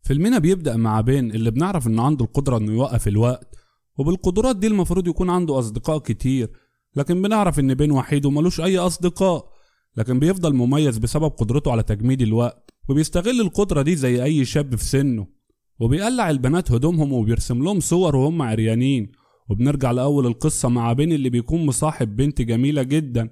فيلمنا بيبدأ مع بين اللي بنعرف انه عنده القدرة انه يوقف الوقت، وبالقدرات دي المفروض يكون عنده اصدقاء كتير، لكن بنعرف ان بين وحيد وملوش اي اصدقاء، لكن بيفضل مميز بسبب قدرته على تجميد الوقت، وبيستغل القدرة دي زي اي شاب في سنه، وبيقلع البنات هدومهم وبيرسم لهم صور وهم عريانين. وبنرجع لأول القصة مع بين اللي بيكون مصاحب بنت جميلة جدا،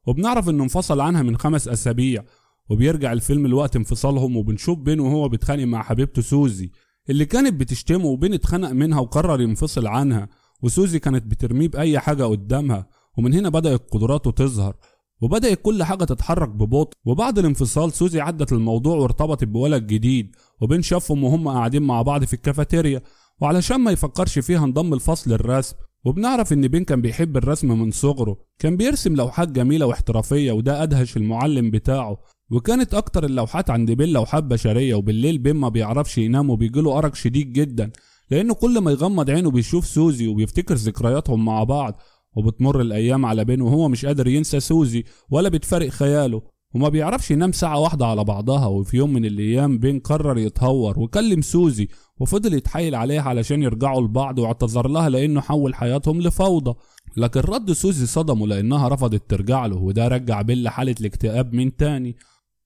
وبنعرف انه انفصل عنها من 5 أسابيع، وبيرجع الفيلم لوقت انفصالهم، وبنشوف بين وهو بيتخانق مع حبيبته سوزي اللي كانت بتشتمه، وبين اتخنق منها وقرر ينفصل عنها، وسوزي كانت بترميه بأي حاجة قدامها. ومن هنا بدأت قدراته تظهر، وبدأت كل حاجة تتحرك ببطء. وبعد الانفصال سوزي عدت الموضوع وارتبطت بولد جديد، وبين شافهم وهم قاعدين مع بعض في الكافيتيريا، وعلشان ما يفكرش فيها انضم لفصل الرسم. وبنعرف ان بين كان بيحب الرسم من صغره، كان بيرسم لوحات جميلة واحترافية، وده أدهش المعلم بتاعه. وكانت اكتر اللوحات عند بين لوحات بشرية، وبالليل بين ما بيعرفش ينام وبيجيله أرق شديد جدا، لانه كل ما يغمض عينه بيشوف سوزي وبيفتكر ذكرياتهم مع بعض. وبتمر الايام على بين وهو مش قادر ينسى سوزي ولا بتفارق خياله، وما بيعرفش ينام ساعة واحدة على بعضها. وفي يوم من الايام بين قرر يتهور وكلم سوزي، وفضل يتحايل عليها علشان يرجعوا لبعض، واعتذر لها لانه حول حياتهم لفوضى. لكن رد سوزي صدمه لانها رفضت ترجع له، وده رجع بين لحالة الاكتئاب من تاني.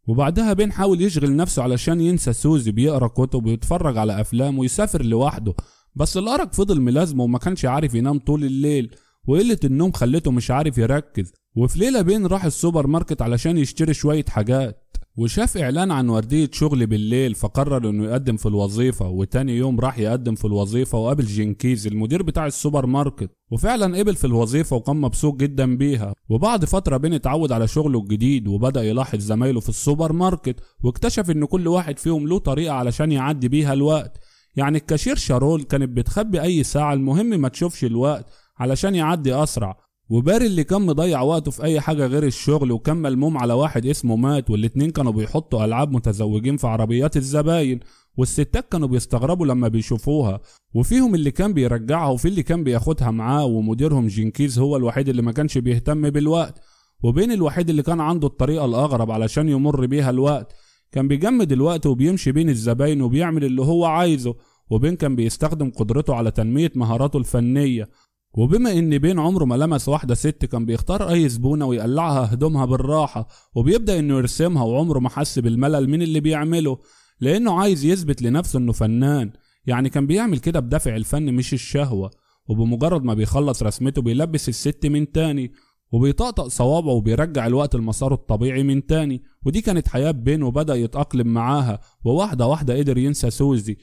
وبعدها بين حاول يشغل نفسه علشان ينسى سوزي، بيقرا كتب ويتفرج على افلام ويسافر لوحده، بس الارق فضل ملازمه وما كانش عارف ينام طول الليل، وقلة النوم خلته مش عارف يركز. وفي ليلة بين راح السوبر ماركت علشان يشتري شوية حاجات، وشاف اعلان عن وردية شغل بالليل، فقرر انه يقدم في الوظيفة. وتاني يوم راح يقدم في الوظيفة وقابل جينكيز المدير بتاع السوبر ماركت، وفعلا قبل في الوظيفة وكان مبسوط جدا بيها. وبعد فترة بين اتعود على شغله الجديد، وبدأ يلاحظ زمايله في السوبر ماركت، واكتشف ان كل واحد فيهم له طريقة علشان يعدي بيها الوقت. يعني الكاشير شارول كانت بتخبي اي ساعة المهم ما تشوفش الوقت علشان يعدي اسرع، وباري اللي كان مضيع وقته في اي حاجة غير الشغل، وكان ملموم على واحد اسمه مات، والاتنين كانوا بيحطوا العاب متزوجين في عربيات الزباين، والستات كانوا بيستغربوا لما بيشوفوها، وفيهم اللي كان بيرجعها وفي اللي كان بياخدها معاه. ومديرهم جينكيز هو الوحيد اللي ما كانش بيهتم بالوقت، وبين الوحيد اللي كان عنده الطريقة الاغرب علشان يمر بيها الوقت. كان بيجمد الوقت وبيمشي بين الزباين وبيعمل اللي هو عايزه. وبين كان بيستخدم قدرته على تنمية مهاراته الفنية، وبما ان بين عمره ما لمس واحدة ست كان بيختار اي زبونة ويقلعها هدومها بالراحة، وبيبدأ انه يرسمها، وعمره ما حس بالملل من اللي بيعمله، لانه عايز يثبت لنفسه انه فنان. يعني كان بيعمل كده بدافع الفن مش الشهوة. وبمجرد ما بيخلص رسمته بيلبس الست من تاني، وبيطقطق صوابعه وبيرجع الوقت لمساره الطبيعي من تاني. ودي كانت حياة بين، وبدأ يتأقلم معاها، وواحدة واحدة قدر ينسى سوزي.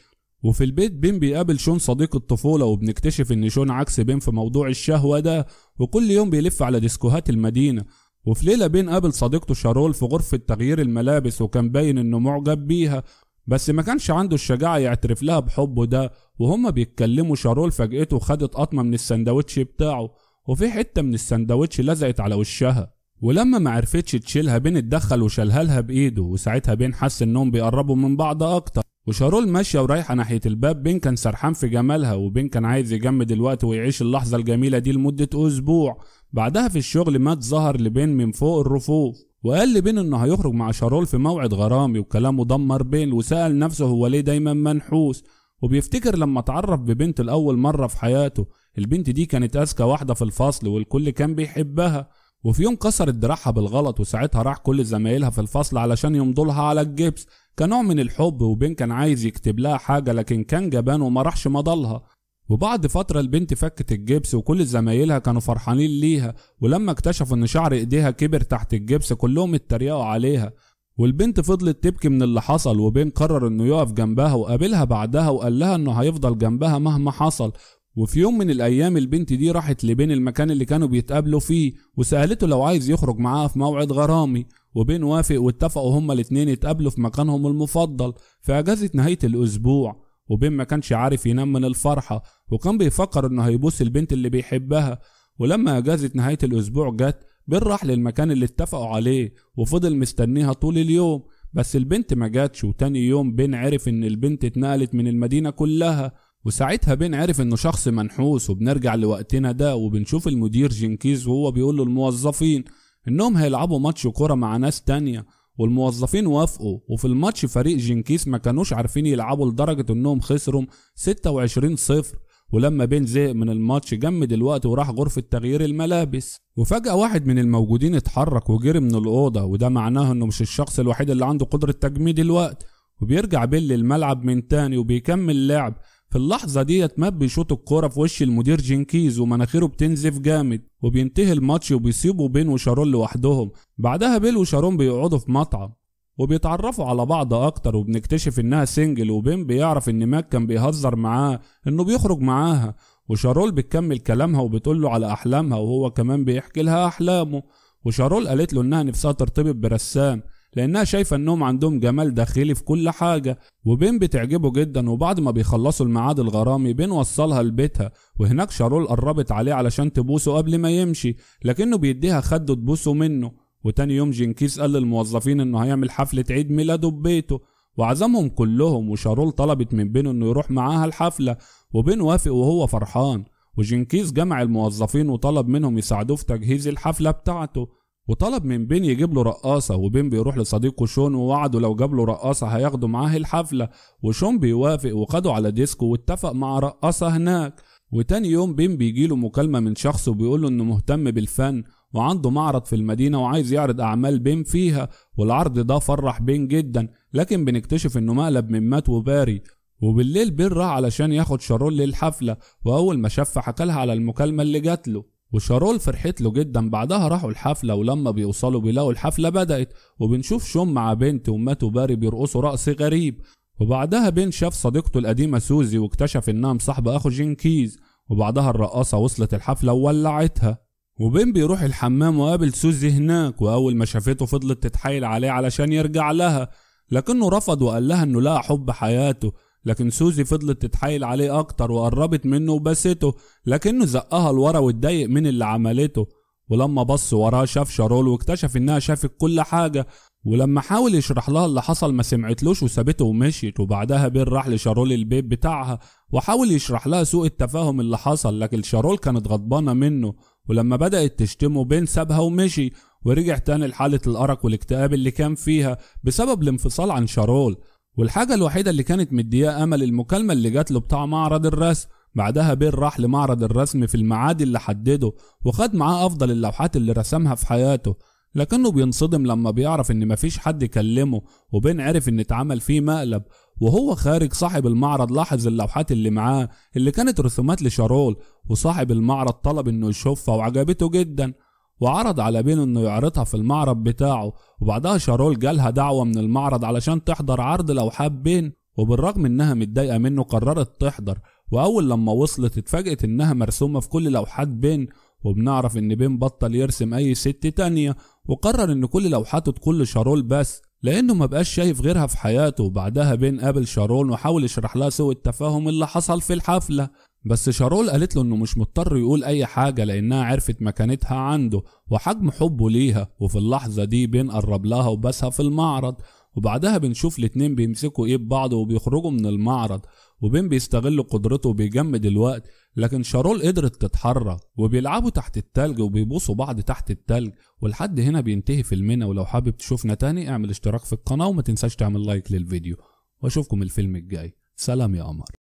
وفي البيت بين بيقابل شون صديق الطفولة، وبنكتشف ان شون عكس بين في موضوع الشهوة ده، وكل يوم بيلف على ديسكوهات المدينة. وفي ليلة بين قابل صديقته شارول في غرفة تغيير الملابس، وكان باين انه معجب بيها، بس ما كانش عنده الشجاعة يعترف لها بحبه ده. وهما بيتكلموا شارول فاجئته خدت قطمة من السندوتش بتاعه، وفي حتة من السندوتش لزقت على وشها، ولما ما عرفتش تشيلها بين اتدخل وشالها لها بايده. وساعتها بين حس انهم بيقربوا من بعض اكتر، وشارول ماشية ورايحة ناحية الباب. بين كان سرحان في جمالها، وبين كان عايز يجمد الوقت ويعيش اللحظة الجميلة دي لمدة أسبوع. بعدها في الشغل مات ظهر لبين من فوق الرفوف، وقال لبين انه هيخرج مع شارول في موعد غرامي، وكلامه دمر بين، وسأل نفسه هو ليه دايما منحوس. وبيفتكر لما اتعرف ببنت لأول مرة في حياته، البنت دي كانت أذكى واحدة في الفصل والكل كان بيحبها. وفي يوم كسرت دراعها بالغلط، وساعتها راح كل زمايلها في الفصل علشان يمضولها على الجبس كنوع من الحب. وبين كان عايز يكتب لها حاجة لكن كان جبان وما راحش مضلها. وبعد فترة البنت فكت الجبس، وكل زمايلها كانوا فرحانين ليها، ولما اكتشفوا ان شعر ايديها كبر تحت الجبس كلهم اتريقوا عليها. والبنت فضلت تبكي من اللي حصل، وبين قرر انه يقف جنبها، وقابلها بعدها وقال لها انه هيفضل جنبها مهما حصل. وفي يوم من الايام البنت دي راحت لبين المكان اللي كانوا بيتقابلوا فيه، وسألته لو عايز يخرج معاها في موعد غرامي، وبين وافق، واتفقوا هما الاتنين يتقابلوا في مكانهم المفضل في اجازة نهاية الاسبوع. وبين ما كانش عارف ينام من الفرحة، وكان بيفكر انه هيبوس البنت اللي بيحبها. ولما اجازة نهاية الاسبوع جت، بين راح للمكان اللي اتفقوا عليه، وفضل مستنيها طول اليوم، بس البنت ما جاتش. وتاني يوم بين عرف ان البنت اتنقلت من المدينة كلها، وساعتها بين عرف انه شخص منحوس. وبنرجع لوقتنا ده، وبنشوف المدير جينكيز وهو بيقول للموظفين انهم هيلعبوا ماتش كورة مع ناس تانية، والموظفين وافقوا. وفي الماتش فريق جنكيز ما كانوش عارفين يلعبوا لدرجة انهم خسروا 26-0. ولما بين زهق من الماتش جمد الوقت وراح غرفة تغيير الملابس. وفجأة واحد من الموجودين اتحرك وجري من الأوضة، وده معناه انه مش الشخص الوحيد اللي عنده قدرة تجميد الوقت. وبيرجع بيل للملعب من تاني وبيكمل لعب. في اللحظة ديت ماب بيشوط الكورة في وش المدير جنكيز ومناخيره بتنزف جامد، وبينتهي الماتش وبيسيبوا بين وشارون لوحدهم. بعدها بيل وشارون بيقعدوا في مطعم وبيتعرفوا على بعض اكتر، وبنكتشف انها سنجل، وبين بيعرف ان ماك كان بيهزر معاه انه بيخرج معاها. وشارول بتكمل كلامها وبتقول له على احلامها، وهو كمان بيحكي لها احلامه. وشارول قالت له انها نفسها ترتبط برسام لانها شايفه انهم عندهم جمال داخلي في كل حاجه. وبين بتعجبه جدا، وبعد ما بيخلصوا الميعاد الغرامي بين وصلها لبيتها، وهناك شارول قربت عليه علشان تبوسه قبل ما يمشي، لكنه بيديها خده تبوسه منه. وتاني يوم جنكيز قال للموظفين انه هيعمل حفلة عيد ميلاده ببيته وعزمهم كلهم. وشارول طلبت من بين انه يروح معاها الحفلة، وبين وافق وهو فرحان. وجنكيز جمع الموظفين وطلب منهم يساعدوه في تجهيز الحفلة بتاعته، وطلب من بين يجيب له رقاصة. وبين بيروح لصديقه شون ووعده لو جاب له رقاصة هياخده معاه الحفلة، وشون بيوافق وخده على ديسكو واتفق مع رقاصة هناك. وتاني يوم بين بيجيله مكالمة من شخص وبيقوله انه مهتم بالفن وعنده معرض في المدينة وعايز يعرض أعمال بين فيها. والعرض ده فرح بين جدا، لكن بنكتشف انه مقلب من مات وباري. وبالليل بين راح علشان ياخد شارول للحفلة، وأول ما شافها حكالها على المكالمة اللي جات له، وشارول فرحت له جدا. بعدها راحوا الحفلة، ولما بيوصلوا بيلاقوا الحفلة بدأت، وبنشوف شون مع بنت ومات وباري بيرقصوا رقص غريب. وبعدها بين شاف صديقته القديمة سوزي واكتشف انها مصاحبة اخو جنكيز. وبعدها الرقاصة وصلت الحفلة وولعتها. وبين بيروح الحمام وقابل سوزي هناك، واول ما شافته فضلت تتحايل عليه علشان يرجع لها، لكنه رفض وقال لها انه لقى حب حياته. لكن سوزي فضلت تتحايل عليه اكتر وقربت منه وبسته، لكنه زقها لورا واتضايق من اللي عملته. ولما بص وراه شاف شارول واكتشف انها شافت كل حاجة، ولما حاول يشرح لها اللي حصل ما سمعتلوش وسابته ومشيت. وبعدها بين راح لشارول البيت بتاعها وحاول يشرح لها سوء التفاهم اللي حصل، لكن شارول كانت غضبانة منه. ولما بدأت تشتمه بين سابها ومشي، ورجع تاني لحالة الأرق والاكتئاب اللي كان فيها بسبب الانفصال عن شارول. والحاجة الوحيدة اللي كانت مدياه أمل المكالمة اللي جات له بتاع معرض الرسم. بعدها بين راح لمعرض الرسم في الميعاد اللي حدده، وخد معاه أفضل اللوحات اللي رسمها في حياته، لكنه بينصدم لما بيعرف ان مفيش حد يكلمه. وبين عرف ان اتعمل فيه مقلب. وهو خارج صاحب المعرض لاحظ اللوحات اللي معاه اللي كانت رسومات لشارول، وصاحب المعرض طلب انه يشوفها وعجبته جدا، وعرض على بين انه يعرضها في المعرض بتاعه. وبعدها شارول جالها دعوة من المعرض علشان تحضر عرض لوحات بين، وبالرغم انها متضايقة منه قررت تحضر. واول لما وصلت اتفاجئت انها مرسومة في كل لوحات بين، وبنعرف ان بين بطل يرسم اي ست تانية، وقرر ان كل لوحاته تكون لشارول بس لانه ما بقاش شايف غيرها في حياته. وبعدها بين قابل شارول وحاول يشرح لها سوء التفاهم اللي حصل في الحفلة، بس شارول قالت له انه مش مضطر يقول اي حاجة لانها عرفت مكانتها عنده وحجم حبه ليها. وفي اللحظة دي بين قرب لها وبسها في المعرض. وبعدها بنشوف الاتنين بيمسكوا ايد بعض وبيخرجوا من المعرض، وبين بيستغل قدرته وبيجمد الوقت، لكن شارول قدرت تتحرك، وبيلعبوا تحت التلج وبيبوسوا بعض تحت التلج. ولحد هنا بينتهي فيلمنا، ولو حابب تشوفنا تاني اعمل اشتراك في القناة وما تنساش تعمل لايك للفيديو، واشوفكم الفيلم الجاي. سلام يا قمر.